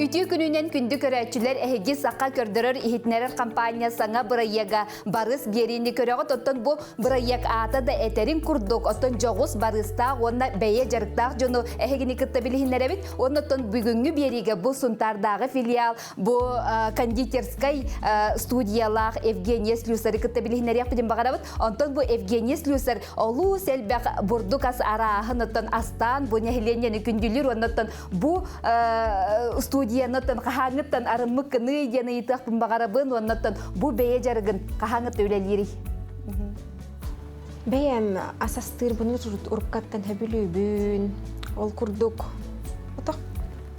Ütü gününden kündü körәчүләр әһеге саққа көрдөрөр ихитнәрер компаниясына бырайяга барыс беринди көрәгә тоттон бу быраяк ата да этерин курдук оттон жогус барыста онна бәйе жарыктак жону әһегени кытта билихиннәр бит оннотон бүгүнгү бериге бу сунтардагы филиал бу кондитерской студиялар Евгения Слюсары кытта билихиннәр япдым багарабыт онтон бу Евгения Слюсар олу селбәк бурдукас араһынытын астан бу нәһиленне күндүлүр оннотон бу студияноттан кахаңыттан арымык кыны дене итак багарабын оннотон бу бәйе жарыгын кахаңыт үлелири. Бәйем асастыр буны уркаттан хөбүлүбүн ол курдук. Отак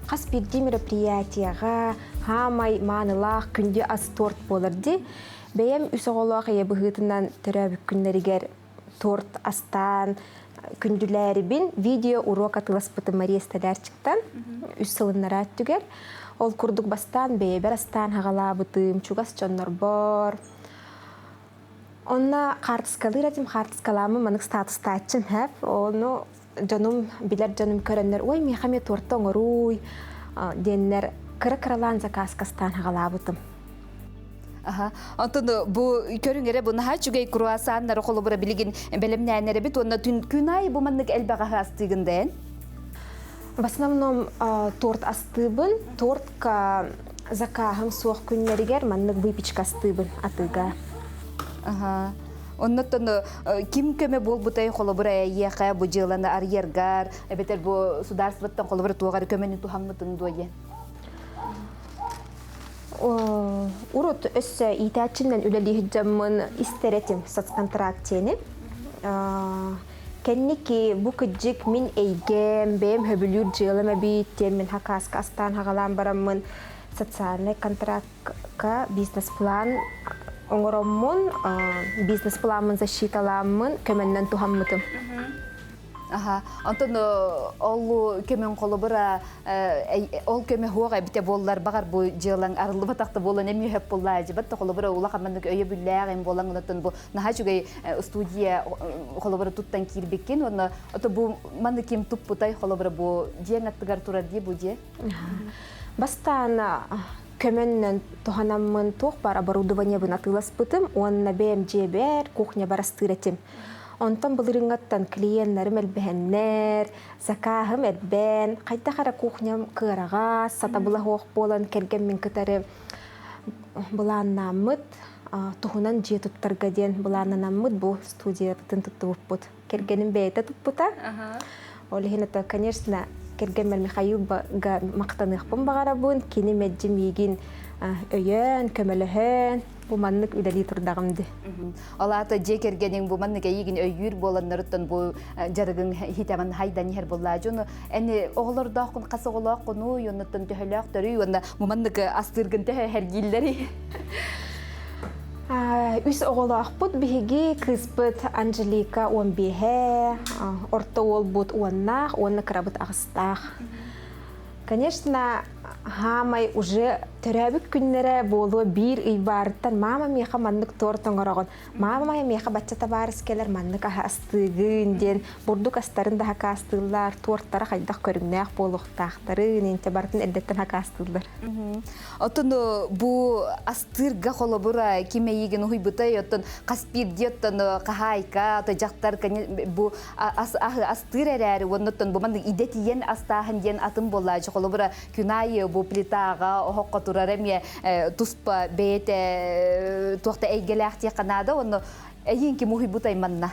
кас бирди мероприятияга хамай манылах күндө ас торт болырды. Бәйем үсөголок ябыгытынан төрөбүк күннәригер торт астан күндүләрибин видео урок атыласпыты Мария Столярчиктан үс сылыннара түгер. Ол курдук бастан бейбер астан хагалабытым, чугас чоннор бор. Онна картыскалыр атым, картыскаламы манык статуста атчым хэп. Оны жаным, билер жаным көрөннер, ой, мехаме торта оңоруй, деннер кыры-кыралан заказкастан хагалабытым. Антон бу көрүңөрө бу наха чугай круассаннары колобура билигин белемнәнәре бит онна күнай бу маннык элбага хастыгынден. В основном торт астыбын, тортка закахым суох күннәригер маннык выпечка астыбын атыга. Оннотон ким көмө болбутай колобура яка бу жыланы арьергар, бетер бу сударствоттан колобура тугар көмөнү тухаммытын дойе. Урут өссө итачинен үлелихиджамын истеретим соцконтрактени. Кенники бу кыджик мин эйгем, бем хөбүлүр жылыма биттем, мен хакаска астан хагалан барамын социальный контрактка бизнес-план оңороммун, бизнес-планмын защиталамын, көмөннөн тухаммытым. Антон ол көмөн колобура ол көмө хуга бите боллар багар бу жылың арылы батакта болон эми хөп болла жибат колобура ула камандык өйө бүлләгем болан онтон бу наха жүгөй студия колобура туттан кирбеккен оны ото бу маны ким туппутай колобура бу жең аттыгар турар ди бу же бастан көмөннөн туханаммын тух бар оборудование бун атыласпытым онна БМЖ кухня барастыратым. Онтан былырыңаттан клиенттарым элбэхэннэр, закахым элбэн, кайда кара кухням кырага, сата була хоох болан келген мен кытары булааннааммыт, тухунан жие туттарга ден булааннааммыт бу студия туттубуппут. Келгеним бейте туппута. Олихината, конечно, келген мен Михаил мактаныхпын багарабын, кини меджим егин өйөн, көмөлөһөн, бу маннык үлели турдагымды. Алата жекергенин бу маннык егин өйүр боланнарыттан бу жарыгын хитаман хайдан хер болла жону эни оглордакын касыголакыну йоннотон төһөлөк төрүй онда бу маннык астыргын хергиллери. Үс оголакпыт биһиги кыспыт Анжелика 15, орто олбут уаннах, уанна крабыт агыстах. Конечно, хамай уже төрәбік күннері болу бір үй барыттан мама меха маннык тортын орағын. Мама меха баччата барыс келер маннык аха астығын ден бурдук астарын да хака астығылар, торттары қайдақ көріңнәқ болуқтақтарын, енте бартын әлдеттен хака астығылар. Отын бұ астырға қолы бұра кеме еген ұй бұтай, отын қаспирде отын қағайка, жақтар бұ астыр әрәрі, онын бұ маннык идетиен астағын ден атын боллажы қолы бұра күнайы бұ плитаға оққа тұрар әме тұспа бәйті туақта әйгеләқте қанады, оны әйін кем ұй бұтай манна.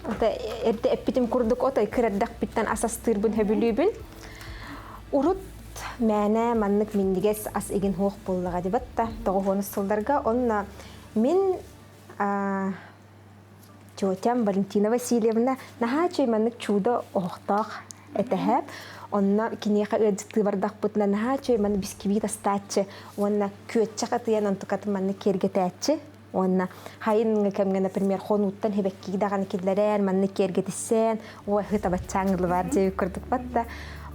Әрді әппетім күрдік отай кірәддақ біттен асастырбын хөбілібін. Урут мәне маннык миннигес ас иген хоқ боллага дебатта. Тоғонус сылдарга онна мен Тетям Валентина Васильевна нахачай маннык чудо охтақ этехеп. Онна кинеха ыдты бардах бутна нахачай ман бисквит астачы. Онна көтчака тыян антукат маннык кергетачы. Онна хайын кемге, например, хонуттан хебекки даган кидлерен маннык кергетисен. Ой, хыта бачаңлы бар жеп көрдүк батта.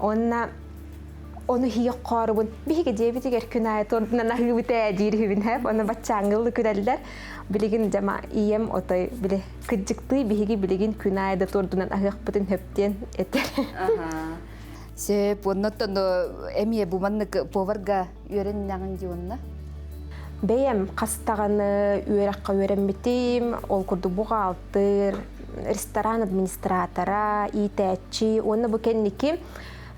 Онна onu hiyo qarabın bihiga jebitiger күнай тордуна нахыбыта дирибин хеп оны бачаңылы күрәлләр билеген жама ием отой биле кыжыкты биһиги билеген күнайда тордунан ахыппытын хөптен этер. Сеп оннотон эмие буманнык поварга үйреннәгән дионна. Бәйем кастаганы үйрәккә үйрәнмитим, ол курду бухгалтер, ресторан администратора, итәчи, оны бу кенники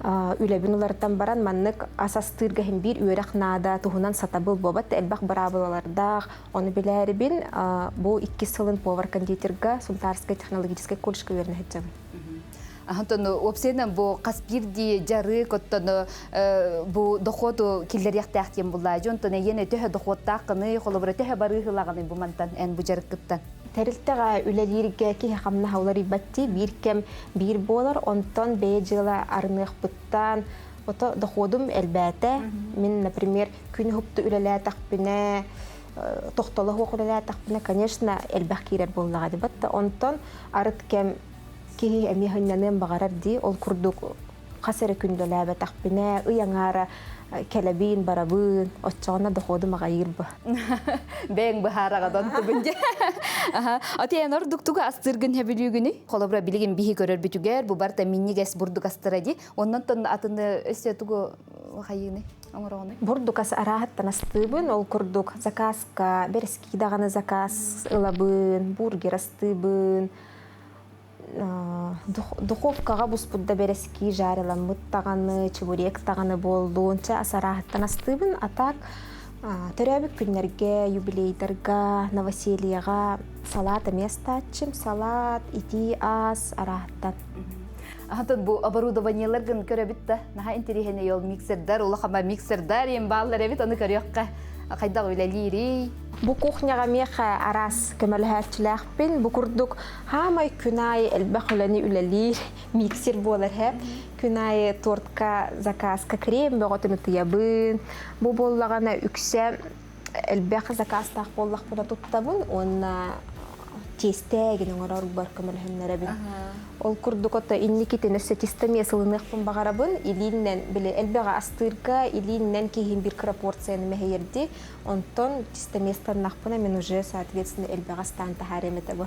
үләбин улардан баран маннык асастырга һәм бир үйрәк нада туһунан сатабыл бобат элбак барабыларда оны биләрбин бу 2 сылын повар кондитерга Сунтарская технологическая колледжга вернәһәҗәм. Антон опсенен бу каспирди жары коттоно бу доходу киллер яктактен була. Жонтон ене төһө доходта кыны холобра төһө барыгылаганы бу мантан эн бу жарыккыттан. Тәрилтәгә үләлиргә ки хамна хаулары батти бир кем бир болар онтон бейҗила арных буттан ото доходум әлбәттә мен например күн хупты үләлә тахпине тохталы хукуләлә тахпине конечно әлбәх кирәр буллага дип батта онтон арыт кем ки әми ханнан багарар ди ол курдук касары күндәләбә тахпине уяңара келебин барабын оччона доходум агайырбы. Бәң бахарагадан тубынҗа. Атыянор дуктуга астыргын хәбилүгүнү. Холобра билеген бихи көрөр бүтүгәр бу барта миннигес бурдук астыради. Оннан тон атыны өсөтүгө хайыны. Аңыраны. Бурдук ас арахаттан астыбын ол курдук заказка берески даганы заказ ылабын бургер астыбын. Духовкага буспудда берески жарыламыт таганы, чебурек таганы болду. Онча асарахаттан астыбын атак төрөбүк күннерге, юбилейдерга, новосельега салат местачым, салат, ити ас арахаттан. Антон бу оборудованиелерген көрөбүттө. Наха интерихене йол миксердар, улахама миксердар ем баллар эбит аны көрөккө. Кайда үлелири. Бу кухняга меха арас кемелхәчләхпин, бу курдук хамай күнай элбәхләни үләлир, миксер булар һәп. Күнай тортка заказка крем бөгөтүн тыябын. Бу боллагана үксә элбәх заказ тах боллак була туттабын, онна тестеген оңорор бар кемелхәннәрәбин. Ол курдукота инникитен сетистемия сылыныqпын багарабын, илиннен биле элбәга астырга, илиннен кийин бир пропорцияны мехерди, онтон тестеместан нахпына мен уже соответственно элбәга стан тахаремете бу.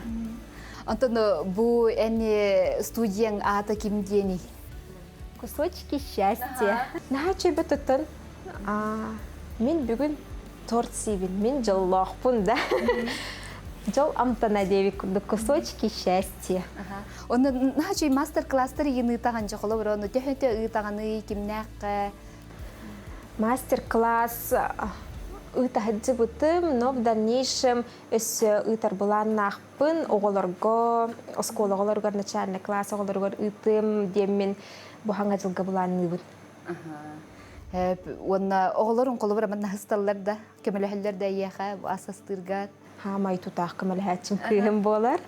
Антон бу эни студияң ата кимдени? Кусочки счастья. Нахачы бетутун. Мен бүгүн торт сибин, мен жаллахпын да. Жол амтана девик кусочки счастья. Он нахачы мастер-класстар йыны таган жолобор, оны төһөтө ытаганы кимнәккә. Мастер-класс ытахыджы бутым, но в дальнейшем өсө ытар булан нахпын оголорго, оскологолорго начальный класс оголорго ытым демин бу ханга жылга буланыбын. Онна оголорун колобор мен хысталлар да, кемелехлер да яха асастырга. Хамай тутах кемелхәчим кыйым болар.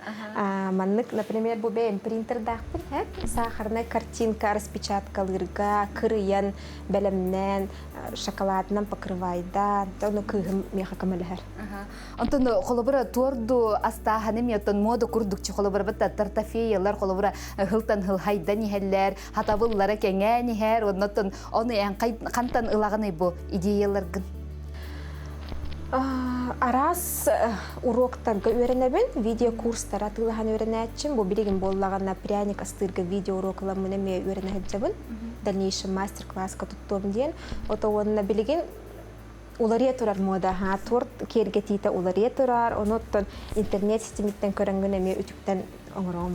Маннык, например, бу бем принтер дахпын, сахарная картинка распечаткалырга, кырыян белемнен, шоколаднан покрывайда, тону кыйым меха кемелхәр. Антон колобора торду астаханы метон мода курдукчы колобора бата тартафеялар колобора хылтан хыл хайдан хәлләр, хатабыллара кәңәни һәр, оннан оны кантан ылаганы бу идеяларгын. Арас уроктарга өйрәнәбен, видео курстар атылыхан өйрәнәчим, бу билеген боллагана пряник астырга видео уроклар менә ме өйрәнәҗәбен. Дальнейший мастер-класска туттым дигән, ото онна билеген улария турар мода, торт кергә тите улария турар, оноттан интернет систематтан көрәнгән ме үтүктән оңром.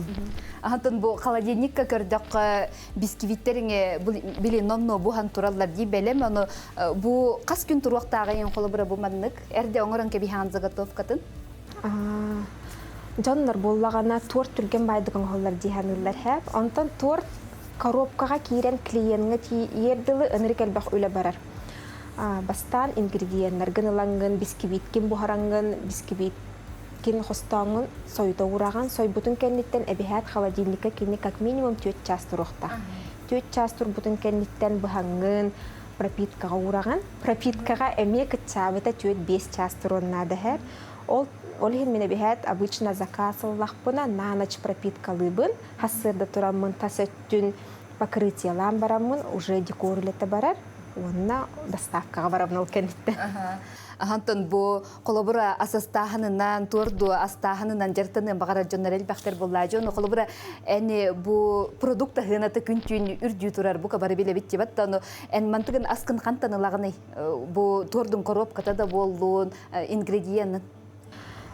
Антон бу холодильникка көрдәк бисквиттериңе биле нонно бу хан тураллар ди белем, аны бу кас күн туруктагы ен колобра бу маннык, эрдә оңрон ке бихан заготовкатын. Жаннар боллагана торт түргән байдыгын холлар ди ханылар һәп, антон торт коробкага кирен клиентга ердылы ыныры келбек үле барар. Бастан ингредиенттер гынылангын, бисквиткин бухарангын, бисквиткин хостаңын сойда ураган, сойбутун кенниттен эбихат холодильникка кинни как минимум 4 час турукта. 4 час турбутун кенниттен бухангын, пропиткага ураган. Пропиткага эме кытчабыта 4-5 час турунна дехер. Ол хин бихат обычно заказыллахпына на ночь пропиткалыбын, хассырда турамын тасөттүн покрытиялан барамын, уже декорлете барар. Онна доставкага барамын ол кенниттен. Антон бу колобура асастаханынан турду астаханынан жертаны багара жоннарел бактер боллажы. Оны колобура эни бу продукта хынаты күнтүн үрдү турар бу кабары биле битти баттаны эн мантыгын аскын кантанылагыны бу тордун коробката да боллун ингредиент.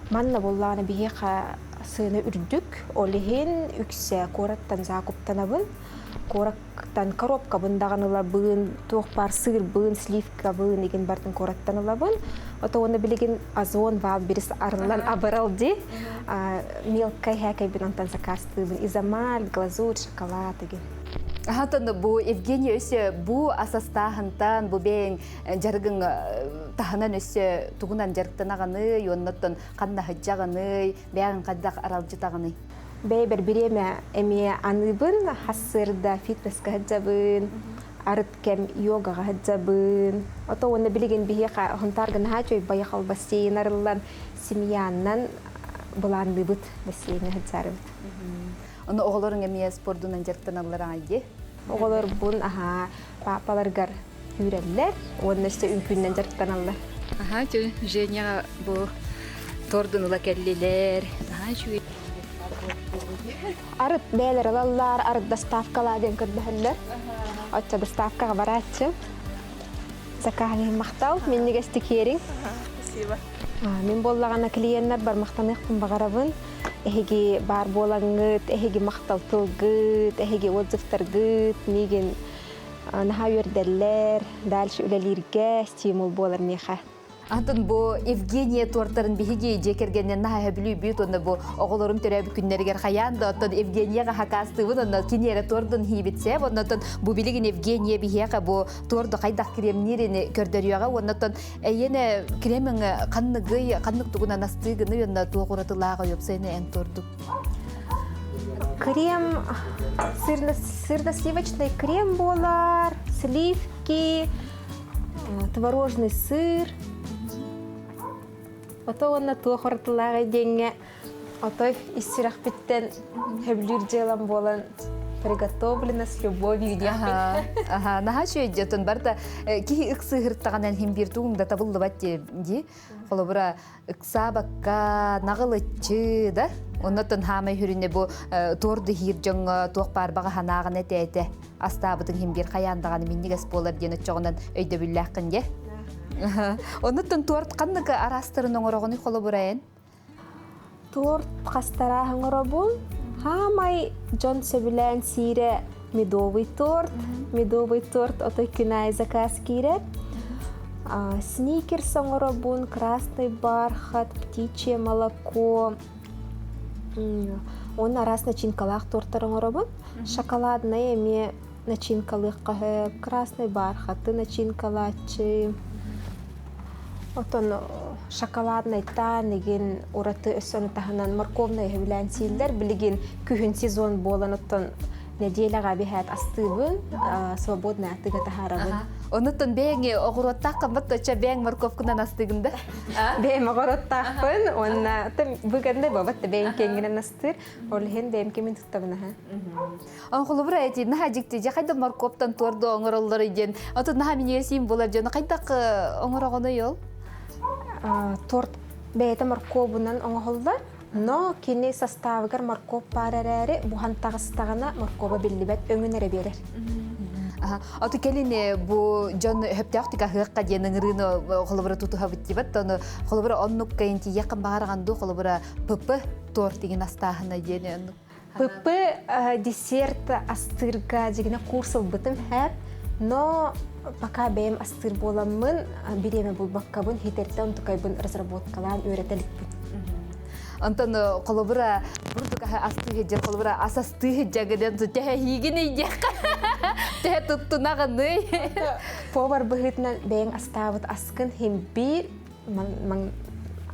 Манна болланы бихеха сыны үрдүк, олихин үксе кораттан закуптанабын. Корактан коробка бындағаныла быын, тоқпар сыр быын, сливка быын еген бартын кораттаныла быын. Ото оны білеген азон вал біріс арылан абыралды. Мелкай хәкай бін онтан закасты бін. Изамаль, глазурь, шоколад еген. Антон бу Евгения өсі бу асастахантан бу бен жаргын таханан өсі тугунан жарктан ағаны, йоннаттан қанна хаджағаны, бәғын қаддақ аралжытағаны. Бәйбір біреме әме аныбын, хассырда фитнесқа хаджабын, арыт кәм йогаға хаджабын. Ото оны білеген бейеқа ғынтарғын хачой байықал бассейн арылан семьяннан бұланды бұд бассейні хаджарыбыд. Оны оғылырың әме спордунан жарктан алыран айде? Оғылыр бұн папаларғар үйрәлілер, оны өсті үнкүннен жарктан алылар. Женя бу тордун ула кәллелер. Арыт бәлер алалар, арыт доставкаладен көрбәлер. Отча доставкаға баратчы. Закағын мақтал, мен негесті керің. Спасибо. Мен боллағана клиенттер бар мақтанықпын бағарабын. Эхеге бар болаңыт, эхеге мақтал тылгыт, эхеге отзывтаргыт, меген наха өрдәлләр, дальше үләлерге стимул болар меха. Антон бу Евгения тортарын бихиге жекергеннен наха билүү бит онда бу оголорум төрөбү күннергер хаянда оттон Евгенияга хакастыбын онда кинере тордун хибитсе оннотон бу билигин Евгения бихига бу торду кайдак кремнирини көрдөрүяга оннотон эйене кремин каннык тугунан астыгыны онда тугуратылага ёпсайны эн торду. Крем, сырно-сливочный крем болар, сливки, творожный сыр. Ото онна туохортылага денге, ото иссирах биттен хөблүр желан болан приготовлено с любовью дияхпин. Наха шөйдетон барда ки ыксы хырттаганан химбир тугумда табылды батте ди. Холобура ыкса бакка нагылычы да. Оннотон хамай хүрүнө бу торду хир жоңго туох барбага ханагын этете. Астабытын химбир каяндаганы миннигес болар дени чогунан өйдө бүллакын же. Оннотон торт каннык арастырын оңорогону холобурайын. Торт кастара оңоробун. Хамай жон сөбүлән сире медовый торт. Медовый торт ото күнай заказ кирет. Сникерс оңоробун, красный бархат, птичье молоко. Он арас начинкалах торттар оңоробун. Шоколадный эме начинкалых красный бархат, начинкалачы. Отон шоколадный танеген ураты өссөні тахынан морковный хөвілән сейілдер. Білеген күхін сезон болан оттон неделяға бихәт астыбын, свободный атыға тахарабын. Онуттан бәңе оғыроттақ қымбат өтча бәң морковкынан астығында? Бәң оғыроттақпын, онна бүгінді бабатты бәң кенгінен астыр, олығын бәң кемен тұттабына. Онқылы бұра әйті, наға жікті, қайда морковтан торды оңырылыр еден, отын наға мен есейін болар жөні, қайдақ оңырағыны ел? Торт бәйті морковынан оңғылдар, но кені составығар морков парарәрі бұхантағыстағына моркова білдібәт өңінері берер. Аты келіне бұл жон хөптіяқтыға ғыққа денің рыны қолыбыра тұтуға бүттебет, оны қолыбыра оннық кайынти яқын бағарғанды қолыбыра пыпы торт деген астағына дені. Пыпы десерт астырға дегені курсыл бұтым әп, но пока бәйім астыр боламын, биреме бұл баққабын, хетерді онтықайбын разработкалан өретелік бұд. Антон қолыбыра бұрдыға Асты хеджер қолыбыра асасты хеджагыдан тәхә хигінейдек. Тәхә тұттынағыны. Повар бұғытынан бәйін астабыт аскын хем бір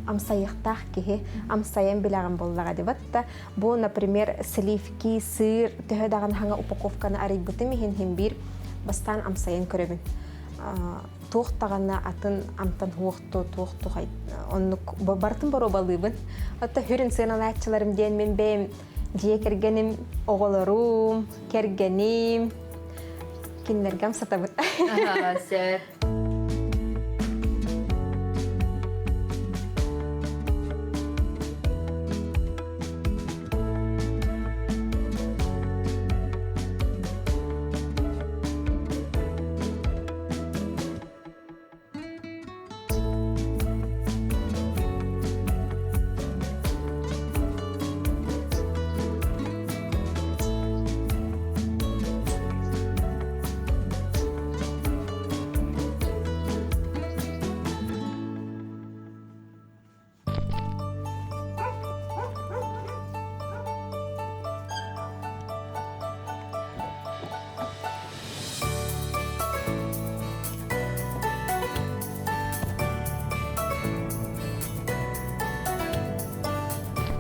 амсайықтақ кеге амсайын білағын боллаға дебатта. Бұл, например, сливки, сыр, төхі дағын хаңа упаковканы арайбыты мехен хем бір бастан амсайын көребін. Туқтағана атын амтан туқты қайт. Бартын бар обалыбын. Отта хүрін сыналатчыларым ден мен бәйім дие кергенім оғыларым, кергенім, кенлергем сатабын. Сәр.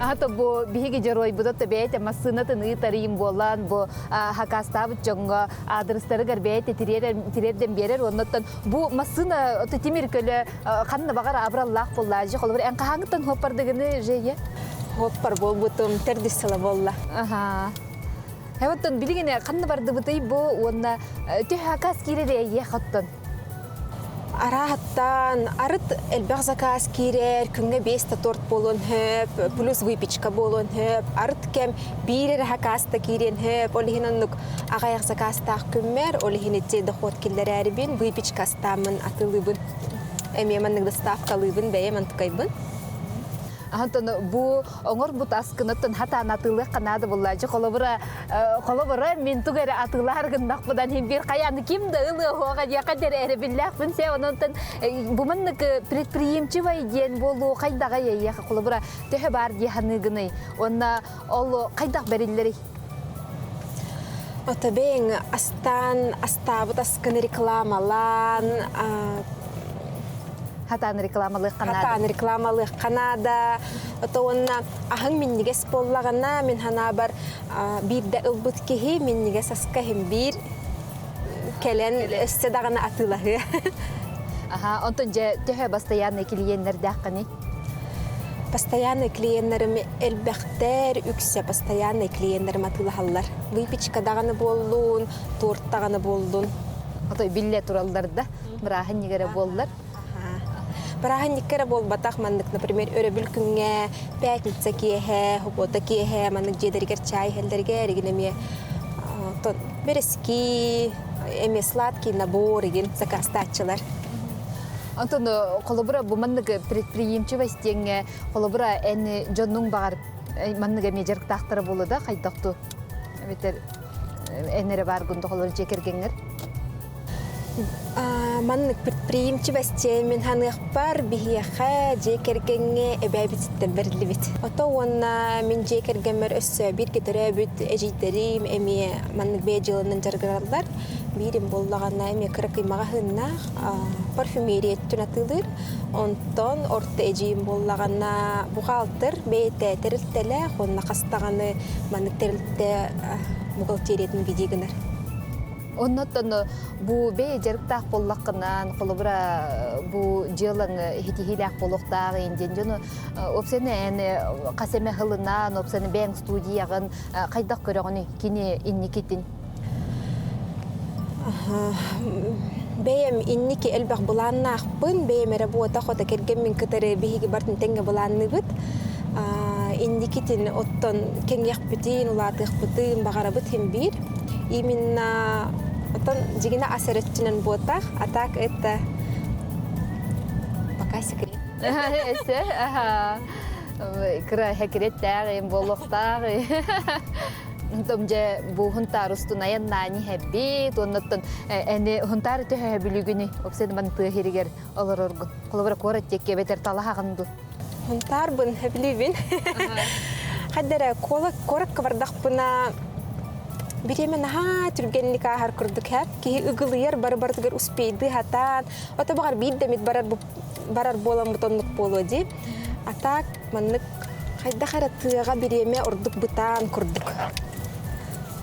Ата бу биһиги жерой будат бейте масынатын ытарыйым болан бу хакастабыт жоңго адрестары гарбейте тирерден берер оннотон бу масына тимиркеле канна багар абраллах боллажы холбур эн кахаңтан хоппардыгыны жeye Хоппар болбутум тердисала болла. Хеваттан билигине канна барды бытай бу онна төхакас киреде ехаттан. Арахаттан арыт элбэг заказ кирер, күнге 5 торт болон хөп, плюс выпечка болон хөп, арыт кем бирер хакаста кирен хөп, олихинаннук агаяк закастах күммер, олихинетте доход киллер әрбин, выпечкастамын атылыбын, эмеманнык доставкалыбын, бәйеман тукайбын. Антон бу оңор бут аскынатын хата анатылы канады буллажы холобура мен тугары атылар гындакпыдан хем бир каяны кимде ылы хога яка дере биллахпын се ононтон буманнык предприимчивый ден болу кайдага яка холобура төһө бар дияныгыны онна ол кайдак берилери Отабең астабыт аскын рекламалан Хатан рекламалык Канада. Ото онна ахың миннигес боллагана мен хана бар бирде ылбыт кеһи миннигес аска хем бир келен эстедагана атылахы. Онтон же төһө постоянный клиенттер дакканы. Постоянный клиенттарым элбэхтер үксе постоянный клиенттарым атылахаллар. Выпечка даганы болдун, торт даганы болдун. Ото билле туралларда бирахын нигере болдулар. Брахан никера бол батах мандык, например, өрөбүл күнгө пятница киэхэ, хубота киэхэ, мандык жедергер чай хелдерге регинеме тон берески, эме сладкий набор еген закастатчылар. Антон колобура бу мандык предприимчивостеңе колобура эни жоннуң багар мандык эме жерктактары болду да кайдакту. Эметер энере бар гунду колор жекергеңер. Маннык предприимчивости мен ханых бар бихиэхэ жекергеңе эбэбиттен берилибит. Ото онна мен жекергемер өссө бир кетеребит эжитерим эми маннык бэжылынын жаргыралар бирим боллагана эми кыракыймага хыннах парфюмерия түнатылыр. Онтон орта эжим боллагана бухгалтер бейте терилтеле онна кастаганы маннык терилте бухгалтериятын бидигинер. Оннотон бу бе жерктак боллаккынан колобура бу жылың хитихилак болуктагы инден жону опсене эне касеме хылынан опсене бен студиягын кайдак көрөгөнү кини инникитин. Бейем инники элбак буланнакпын, бейем работа хота келген мен кытары биһиги бартын теңге буланныбыт. Инникитин оттон кеңякпытын, улатыкпытын, багарабыт хем бир. Именно оттон жигина асырытчынын ботах, а так это пока секрет. Эсе, кыра хекреттагы, болуктагы. Томже бу хунтар устунаян нани хэбби, тонноттон эни хунтар төһө билүгүнү, опсен ман тыхиригер олороргун. Колобра корат текке бетер талахагынду. Хунтар бун хэбливин. Хаддара корак кавардахпына биремен ха түргенник ахар курдук хап ки ыгылыер бар-бартыгар успейды хатан. Ота багар биддемит барар болам бутоннук болу дип. Атак маннык хайда хара тыга биреме ордук бутан курдук.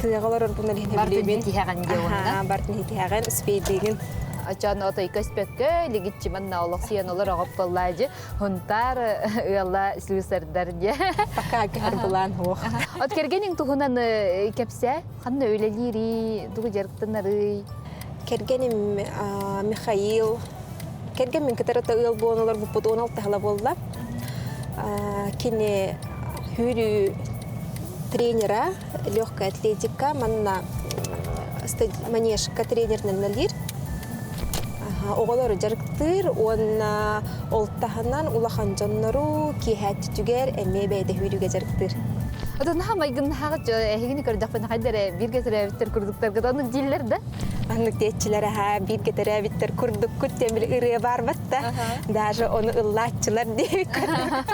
Тыгалар ордуна лехне билебин. Бартын хитияган успейдигин. Ачан отой көспекке лигитчиман наулық сиянолар оғып боллайжы. Хунтар ұялла слюсардар де. Пока гар булан хоқ. От кергенің тұғынан кепсе, қанна өлелері, тұғы жарықтынары? Кергенім Михаил. Керген мен кітарата ұял болуналар бұппыд 16 тағыла болды. Кені хүрі тренера, легкая атлетика, манна манежка тренернен налир. Оғалары жарықтыр, онна олтағынан улахан жаннару кейхәтті түгер әме бәйді хүріге жарықтыр. Одан хамайгын хағыт әйгіні көрдіқпен қайдары бір кетір әбіттер күрдіктер күді, анық дейлер да? Анық дейtçілері бір кетір әбіттер күрдік күттен білі үрі бар бәтті. Даже оны ұллатчылар дейбі көрдік.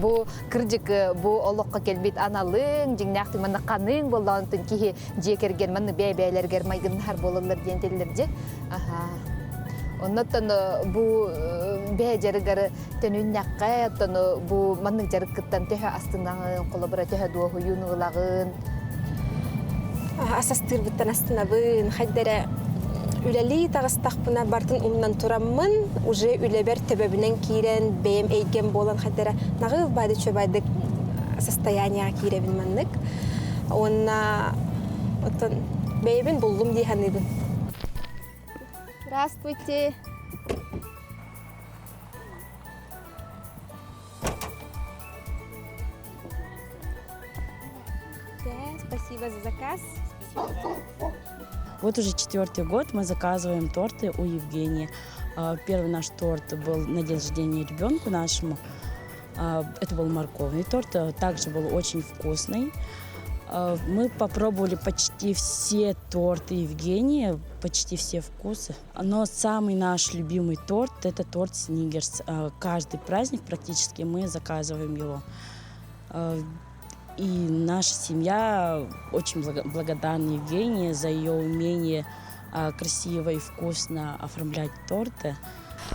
Бу кырдык бу олоққа келбет аналың, жеңнәқтің манна қаның болуантын кейі жекерген манны бәй-бәйлергер майгыннар болылар дентелерде. Оннаттан бу бәй жарығары төнүннәққа, бу манның жарыққыттан төһі астынағын, қолабыра төһі дуаху юнығылағын. Асастыр бұттан астынабын, қайдары үләли тағыстақпына бартын умнан тураммын, уже үләбер төбөбінен кейрен, бәйім әйген болан қайдары нағыл байды чөбайдық состоянияға кейребін маннык. Онна бәйімін болдым дейханыбын. Здравствуйте. Спасибо за заказ. Вот уже 4-й год мы заказываем торты у Евгении. Первый наш торт был на день рождения ребенку нашему. Это был морковный торт, также был очень вкусный. Мы попробовали почти все торты Евгении, почти все вкусы. Но самый наш любимый торт – это торт Сникерс. Каждый праздник практически мы заказываем его. И наша семья очень благодарна Евгении за ее умение красиво и вкусно оформлять торты.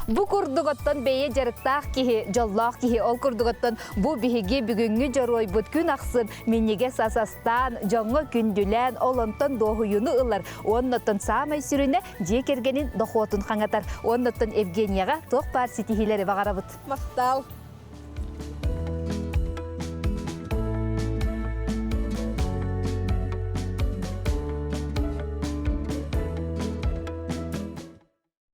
Бу курдуготтон бейе жарықтақ кихи, жоллақ кихи, ол курдуготтон бу бихиги бүгүнгү жорой бұт күн ақсын, менеге сасастан, жоңы күндүлән, олонтон доғуюну ылар. Оннотон самай сүріне жекергенин доқуотун қаңатар. Оннотон Евгенияға тоқ бар ситихилері бағарабыт. Мақтал.